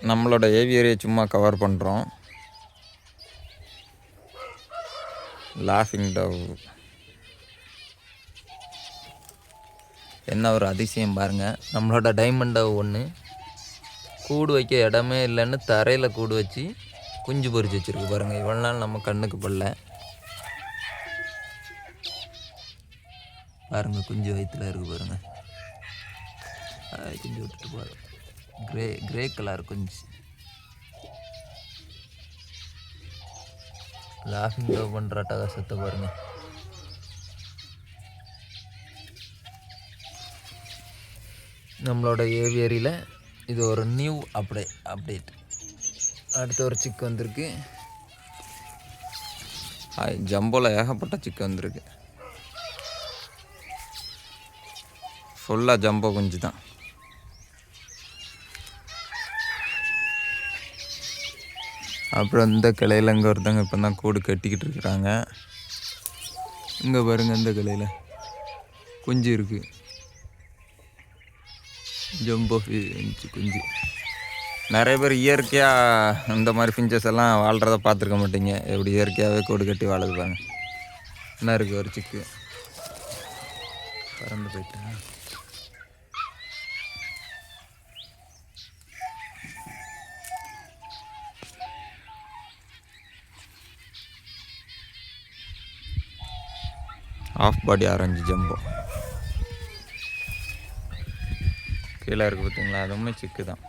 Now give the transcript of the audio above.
நம்மளோட ஏவியரியை சும்மா கவர் பண்ணுறோம். லாஃபிங் டவ் என்ன ஒரு அதிசயம் பாருங்கள். நம்மளோட டைமண்ட் டவ் ஒன்று கூடு வைக்க இடமே இல்லைன்னு தரையில் கூடு வச்சு குஞ்சு பொறிச்சு வச்சுருக்கு பாருங்கள். இவ்வளோ நாள் நம்ம கண்ணுக்கு படல பாருங்கள். குஞ்சு வயிற்றுல இருக்குது பாருங்கள். குஞ்சு விட்டுட்டு பாருங்க. கிரே கலர் குஞ்சு. லாஃபிங் டவ் பண்ணுற அட்டகாசத்தை பாருங்கள். நம்மளோட ஏவியரியில் இது ஒரு நியூ அப்டேட். அடுத்த ஒரு சிக்கு வந்திருக்கு. ஜம்போவில் ஏகப்பட்ட சிக்கு வந்திருக்கு. ஃபுல்லாக ஜம்போ குஞ்சு தான். அப்புறம் இந்த கிளையில் இங்கே ஒருத்தவங்க இப்போ தான் கூடு கட்டிக்கிட்டு இருக்கிறாங்க. இங்கே பாருங்கள், இந்த கிளையில் குஞ்சு இருக்குது. ஜம்போ குஞ்சு. நிறைய பேர் இயற்கையாக இந்த மாதிரி ஃபிஞ்சஸ் எல்லாம் வாழ்கிறத பார்த்துருக்க மாட்டீங்க. எப்படி இயற்கையாகவே கூடு கட்டி வாழுது பாருங்க. என்ன இருக்குது ஒரு சிக்கு பறந்து போயிட்டேன். ஆஃப் பாடி ஆரஞ்சு ஜம்போ கீழே இருக்குது பார்த்தீங்களா, அதுவுமே சிக்கு தான்.